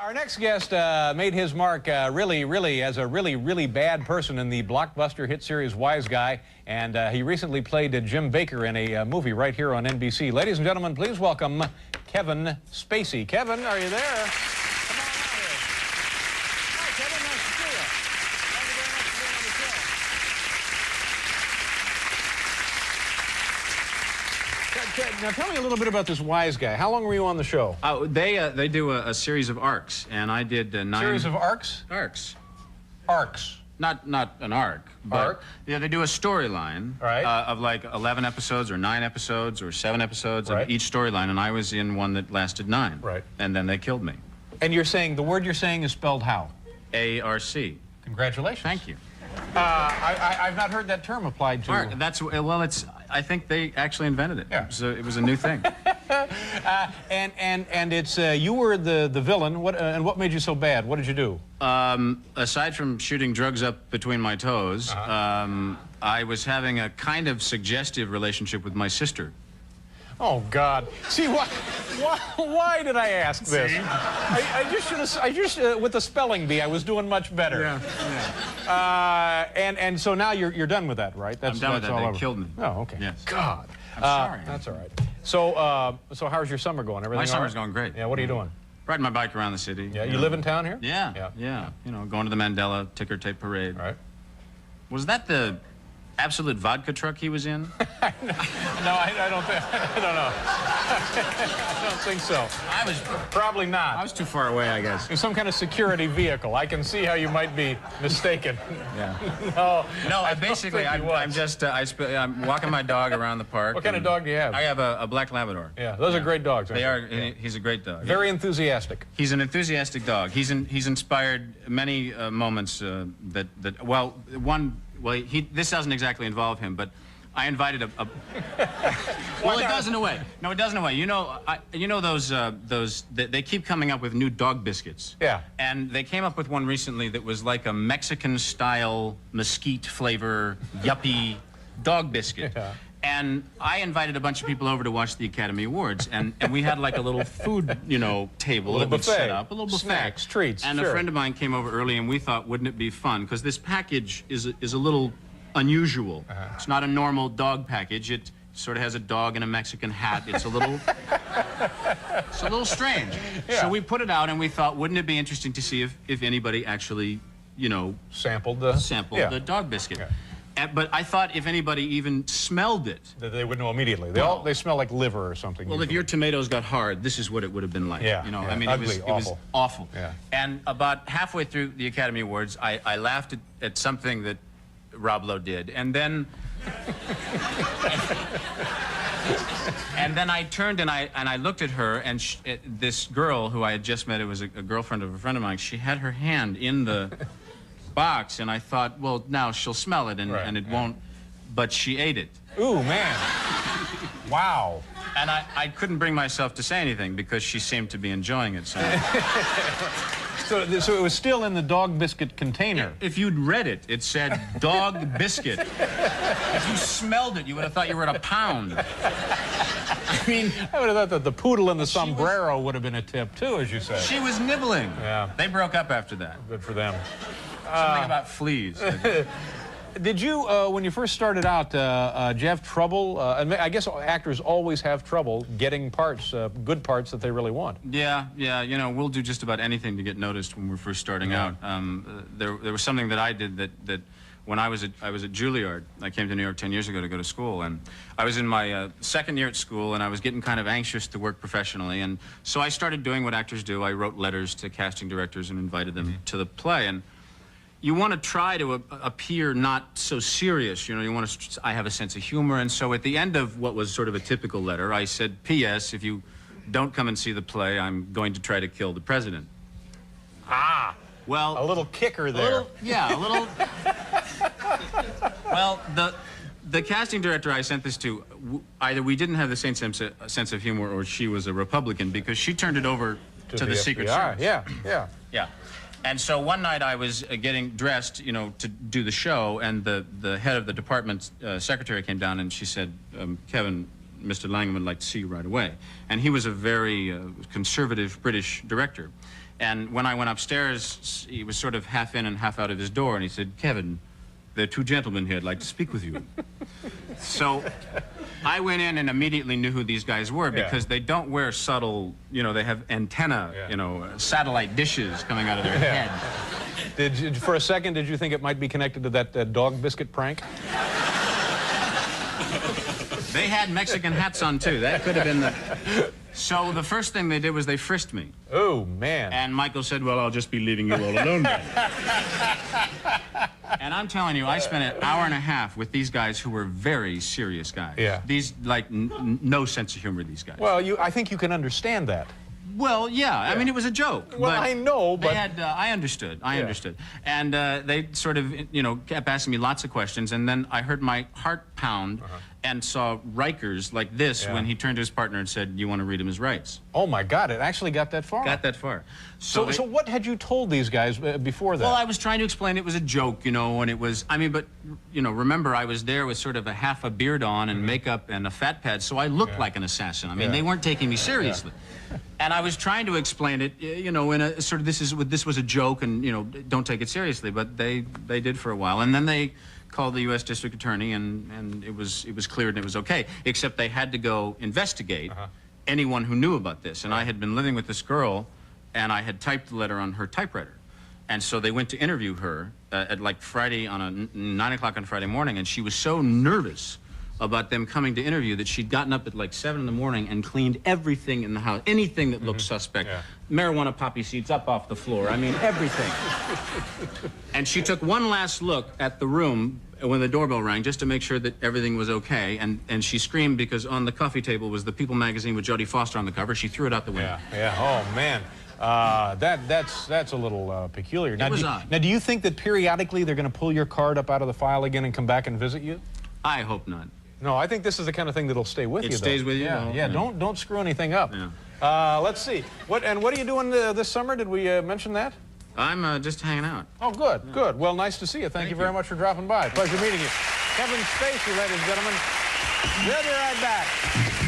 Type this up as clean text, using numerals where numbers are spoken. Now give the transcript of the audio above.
Our next guest made his mark really as a really bad person in the blockbuster hit series Wise Guy, and he recently played Jim Baker in a movie right here on NBC. Ladies and gentlemen, please welcome Kevin Spacey. Kevin, are you there? Come on out here. Hi, Kevin. Nice to see you. Thank you very much for being on the show. Now, tell me a little bit about this Wise Guy. How long were you on the show? They do a series of arcs, and I did 9... Series of arcs? Arcs. Arcs. Not an arc. But, arc? Yeah, they do a storyline of like 11 episodes or 9 episodes or 7 episodes of each storyline, and I was in one that lasted 9. Right. And then they killed me. And you're saying, the word you're saying is spelled how? A-R-C. Congratulations. Thank you. I've not heard that term applied to... Arc, I think they actually invented it. Yeah. It was a new thing. And it's, you were the villain. And what made you so bad? What did you do? Aside from shooting drugs up between my toes, I was having a kind of suggestive relationship with my sister. Oh, God. See, why did I ask this? I just should have, with the spelling bee, I was doing much better. Yeah. And so now you're done with that, right? I'm done with that. All They over. Killed me. Oh, okay. Yes. God. I'm sorry. That's all right. So how's your summer going? Everything My summer's all right? going great. Yeah, what are you doing? Riding my bike around the city. Yeah, you live in town here? Yeah. You know, going to the Mandela ticker tape parade. All right. Was that the Absolute vodka truck he was in? No, I don't think. I don't know. I don't think so. I was probably not. I was too far away, I guess. It's some kind of security vehicle. I can see how you might be mistaken. Yeah. No. Basically, I'm walking my dog around the park. What kind of dog do you have? I have a black Labrador. Yeah, those are great dogs. They are. Yeah. He's a great dog. Very enthusiastic. He's an enthusiastic dog. He's inspired many moments this doesn't exactly involve him, but I invited well, it does in a way. No, it does in a way. You know, they keep coming up with new dog biscuits. Yeah. And they came up with one recently that was like a Mexican-style mesquite flavor yuppie dog biscuit. Yeah. And I invited a bunch of people over to watch the Academy Awards, and we had like a little food, table that we'd set up, a little buffet. Snacks, treats, and a friend of mine came over early, and we thought, wouldn't it be fun? Because this package is a little unusual. It's not a normal dog package. It sort of has a dog in a Mexican hat. It's a little strange. Yeah. So we put it out, and we thought, wouldn't it be interesting to see if anybody actually, sampled the dog biscuit. Yeah. But I thought if anybody even smelled it, that they would know immediately. They smell like liver or something. Well, usually. if your tomatoes got hard, this is what it would have been like. Yeah. I mean, ugly, it was awful. Yeah. And about halfway through the Academy Awards, I laughed at something that Rob Lowe did, and then I turned and I looked at her, and this girl who I had just met, it was a girlfriend of a friend of mine. She had her hand in the box, and I thought, well, now she'll smell it, and it won't. But she ate it. Ooh, man. Wow. And I couldn't bring myself to say anything because she seemed to be enjoying it. So it was still in the dog biscuit container. If you'd read it, it said dog biscuit. If you smelled it, you would have thought you were at a pound. I mean, I would have thought that the poodle and the sombrero would have been a tip, too, as you say. She was nibbling. Yeah. They broke up after that. Good for them. Something about fleas. Did you, when you first started out, did you have trouble? And I guess actors always have trouble getting parts, good parts that they really want. Yeah. We'll do just about anything to get noticed when we're first starting out. There was something that I did that when I was at Juilliard. I came to New York 10 years ago to go to school, and I was in my second year at school, and I was getting kind of anxious to work professionally, and so I started doing what actors do. I wrote letters to casting directors and invited them to the play, and you want to try to appear not so serious, you want to, I have a sense of humor, and so at the end of what was sort of a typical letter, I said, P.S., if you don't come and see the play, I'm going to try to kill the president. Ah! Well... A little kicker there. A little... Well, the casting director I sent this to, either we didn't have the same sense of humor or she was a Republican, because she turned it over to the Secret Service. Yeah. And so one night I was getting dressed, to do the show, and the head of the department secretary came down, and she said, Kevin, Mr. Langham would like to see you right away. And he was a very conservative British director. And when I went upstairs, he was sort of half in and half out of his door, and he said, "Kevin, there are two gentlemen here. I'd like to speak with you." So I went in and immediately knew who these guys were, because they don't wear subtle, you know, they have antenna, you know, satellite dishes coming out of their head. For a second, did you think it might be connected to that dog biscuit prank? They had Mexican hats on, too. That could have been the... So the first thing they did was they frisked me. Oh, man. And Michael said, "Well, I'll just be leaving you all alone then." And I'm telling you, I spent an hour and a half with these guys who were very serious guys. Yeah. These, like, no sense of humor, these guys. Well, I think you can understand that. Well, yeah. I mean, it was a joke. Well, but I know, but... They had, I understood. I understood. And they sort of, you know, kept asking me lots of questions, and then I heard my heart pound and saw Rikers like this when he turned to his partner and said, "You want to read him his rights?" Oh, my God, it actually got that far. Got that far. So what had you told these guys before that? Well, I was trying to explain it was a joke, you know, and it was, I mean, but, you know, remember, I was there with sort of a half a beard on and makeup and a fat pad, so I looked like an assassin. I mean, they weren't taking me seriously. And I was trying to explain it, you know, in a sort of, this was a joke, and, you know, don't take it seriously, but they did for a while. And then they called the U.S. District Attorney, and it was cleared and it was okay, except they had to go investigate anyone who knew about this. And I had been living with this girl, and I had typed the letter on her typewriter. And so they went to interview her at like Friday on a 9 o'clock on Friday morning, and she was so nervous about them coming to interview that she'd gotten up at like 7 in the morning and cleaned everything in the house, anything that looked suspect. Marijuana poppy seeds up off the floor, I mean, everything. And she took one last look at the room when the doorbell rang, just to make sure that everything was okay, and she screamed because on the coffee table was the People magazine with Jodie Foster on the cover. She threw it out the window. Oh, man. That's a little peculiar. Now, It was odd. Now, do you think that periodically they're going to pull your card up out of the file again and come back and visit you? I hope not. No, I think this is the kind of thing that'll stay with you. It stays with you? Yeah, don't screw anything up. Yeah. Let's see. What are you doing this summer? Did we mention that? I'm just hanging out. Oh, good, good. Well, nice to see you. Thank you very much for dropping by. Pleasure meeting you. Kevin Spacey, ladies and gentlemen. We'll be right back.